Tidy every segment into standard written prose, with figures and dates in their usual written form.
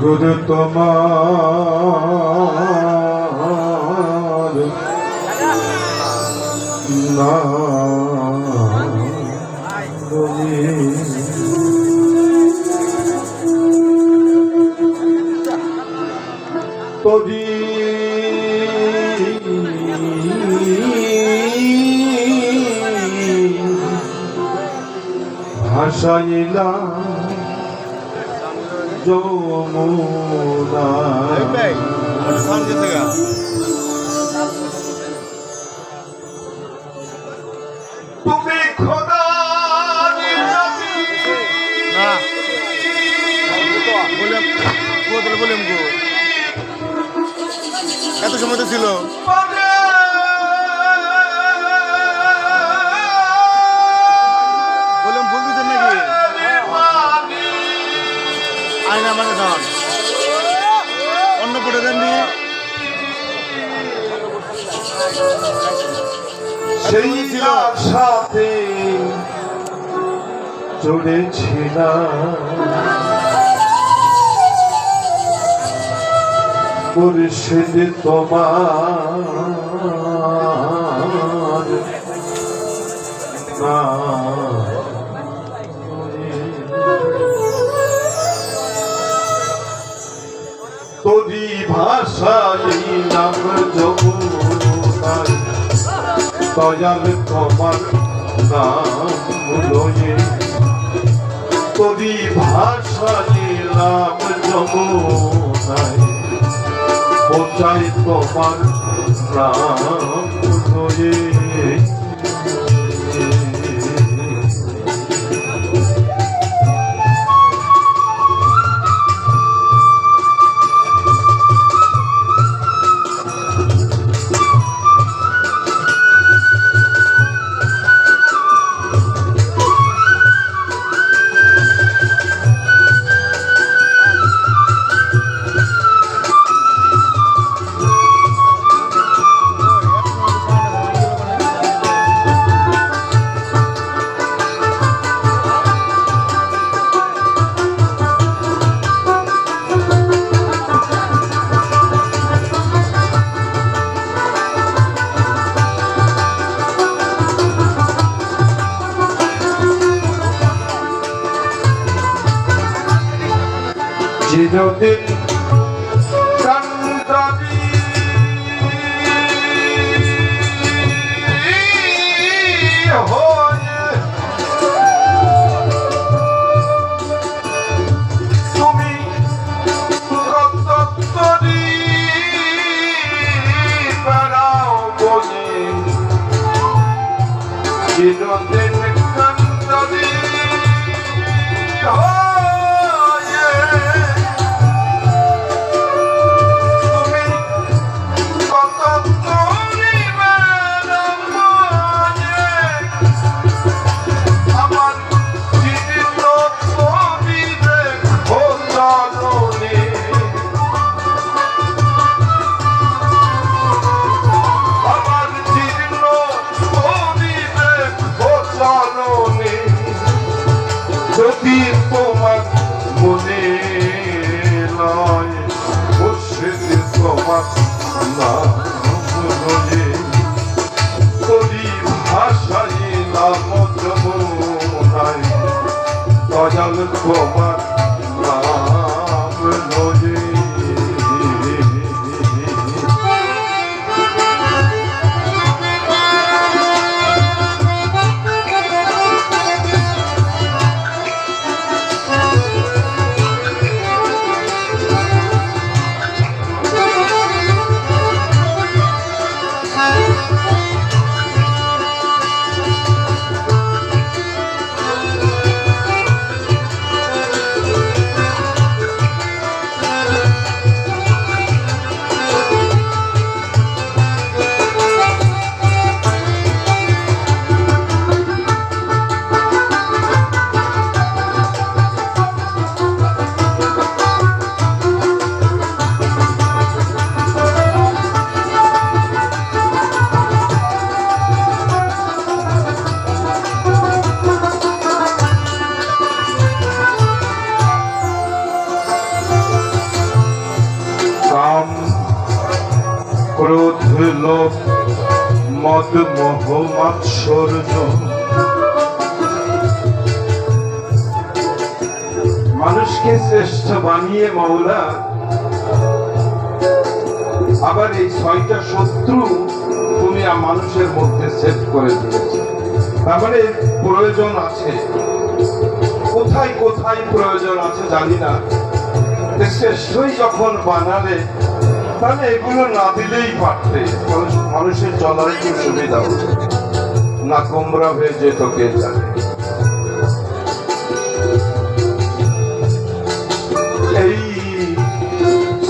গুরু তোমার নাম তোরি ভাষাইলা যমুনা তুমি খোদা এত সময় তো ছিল বললাম বলতেছেন নাকি আয়না মানে দাঁড়ান অন্য করে দেন নি সেই সাথে চড়েছিলাম মুর্শিদ তোমার তোরি ভাষাই নাম যমুনায় দয়াল তোমার নাম লয়ে তোরি ভাষাই নাম যমুনায় পৌঁছাই তোমার নাম লয়ে চিরদিন কান্দাবি হয়ে তুমি কত তরি বেড়াও বলে চিরদিন কান্দাবি হয়ে তুমি ক্রোধ লোভ মদ মোহ মাৎসর্য মানুষকে শ্রেষ্ঠ বানিয়ে মওলা আবার এই 6টা শত্রু তুমি মানুষের মধ্যে সেট করে দিয়েছো। তার মানে প্রয়োজন আছে, কোথায় কোথায় প্রয়োজন আছে জানি না। শ্রেষ্ঠই যখন বানালে তাহলে এগুলো না দিলেই পারতে, মানুষের চলার একটু সুবিধা হতো না, কোমরা হয়ে যেত কে জানে। এই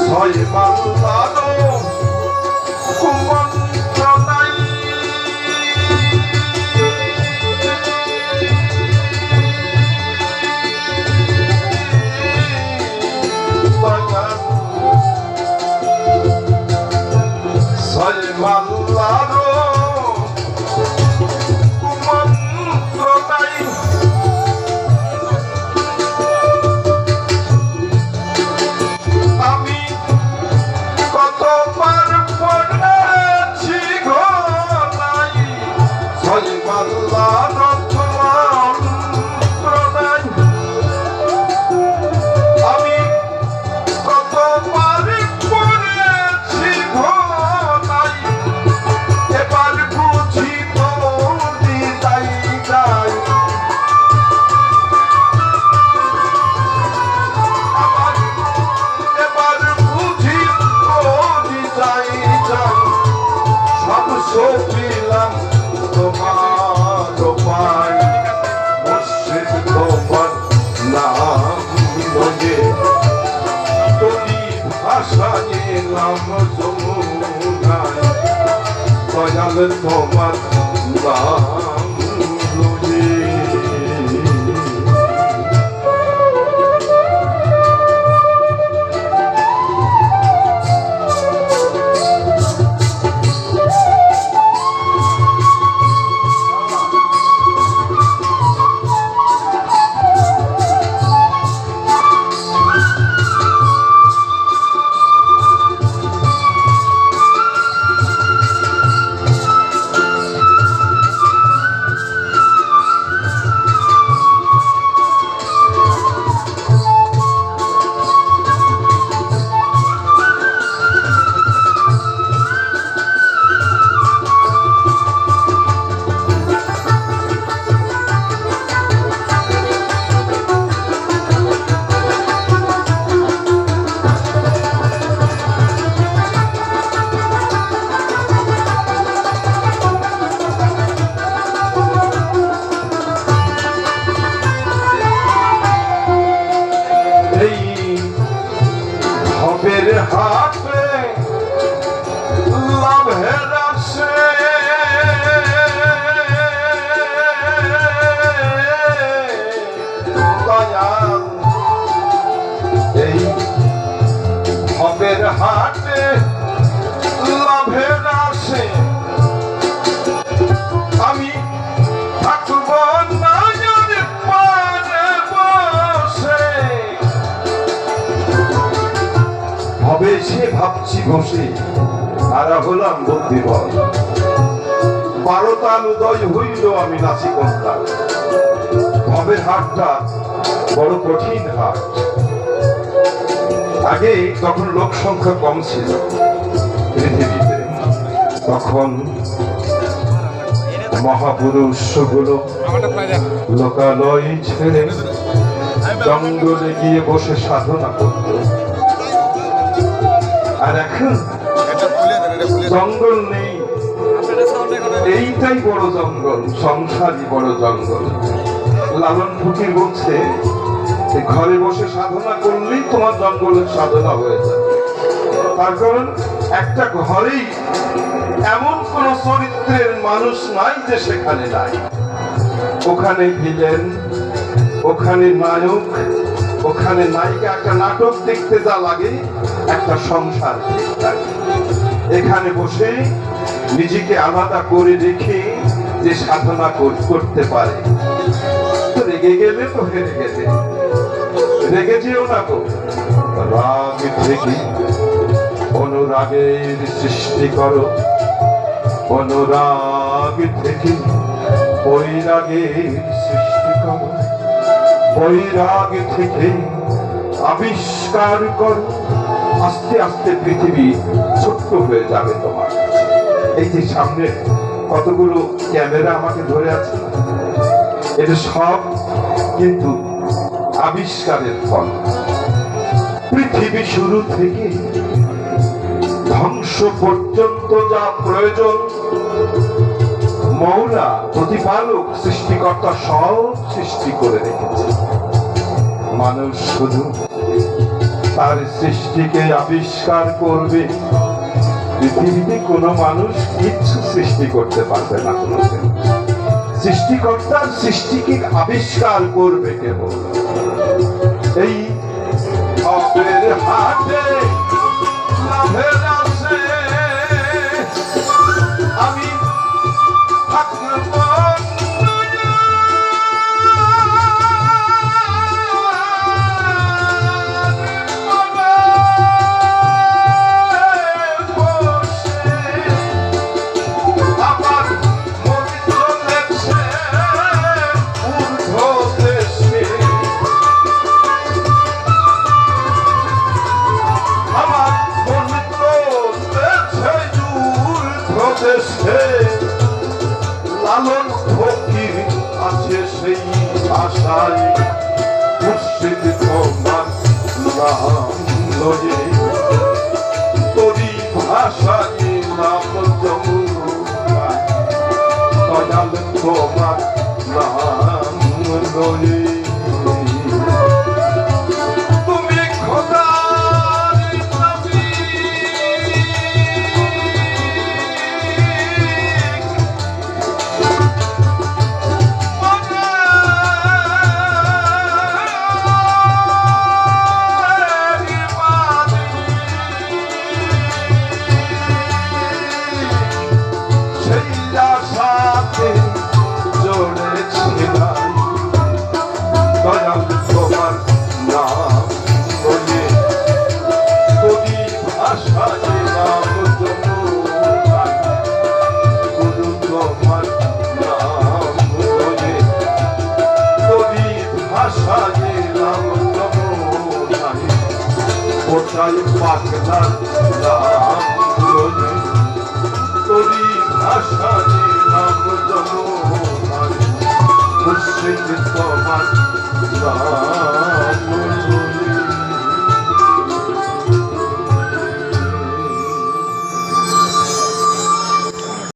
6 বাংলারও কুমন্ত্র নাই, মাল্লারো কুমন্ত্র নাই। আমি কতবার পড়েছি গো নাই, 6 মাল্লারো কুমন্ত্র নাই। আমি কতবার পড়েছি গো সপিলাম তোমার পাই, মুর্শিদ তোমার নাম লয়ে তোরি ভাষা এলাম যমুনায়, দয়াল তোমার নাম লয়ে। হাতে লাভের আসে দয়াল, এই হবের হাতে লাভের আসে আমি থাকব না পারে বসে। হবে সে ভাবছি বসে তারা হলাম বুদ্ধিবল, 12টার উদয় হইল আমি নাচি কন্যা। ভবের হাটটা বড় কঠিন হাট। আগে তখন লোক সংখ্যা কম ছিল পৃথিবীতে, তখন মহাপুরুষ গুলো লোকালয় ছেড়ে জঙ্গলে গিয়ে বসে সাধনা করত। আর এখন জঙ্গল নেই, এইটাই বড় জঙ্গল, সংসারই বড় জঙ্গল। লালন ফকির বলছে ঘরে বসে সাধনা করলেই তোমার জঙ্গলের সাধনা হয়ে যাবে। তার কারণ একটা ঘরেই এমন কোন চরিত্রের মানুষ নাই যে সেখানে নাই। ওখানে ভিলেন, ওখানে নায়ক, ওখানে নায়িকা। একটা নাটক দেখতে যা লাগে একটা সংসার লাগে। এখানে বসে নিজেকে আলাদা করে রেখে যে সাধনা করতে পারে, তো রেগে গেলে তো হেরে গেলে, রেগে যেও না গো। রাগ থেকে অনুরাগ অনুরাগের সৃষ্টি করো, অনুরাগ থেকে বৈরাগের সৃষ্টি করো, বৈরাগ থেকে আবিষ্কার করো। আস্তে আস্তে পৃথিবী ছোট্ট হয়ে যাবে তোমার। এই যে সামনে কতগুলো ক্যামেরা আমাকে ধরে আছে, এটা সব কিন্তু আবিষ্কারের ফল। পৃথিবী শুরু থেকে ধ্বংস পর্যন্ত যা প্রয়োজন, মৌলা প্রতিপালক সৃষ্টিকর্তা সব সৃষ্টি করে রেখেছে। মানুষ শুধু তার সৃষ্টিকে আবিষ্কার করবে। পৃথিবীতে কোনো মানুষ কিচ্ছু সৃষ্টি করতে পারবে না। সৃষ্টিকর্তার সৃষ্টিকে আবিষ্কার করবে কেবল। এই অপের হাতে লাভের আশে আমি থাকবো। লালন ফকির আছে সেই আশায়, মুর্শিদ তোমার নাম লয়ে তোরি ভাষায় নাম যমুনা, দয়াল তোমার নাম লয়ে তুমি খোদার নবী। কোথায় পাখনার নাম বলে তোরি ভাষা নাম জমো মুর্শিদ তোমার নাম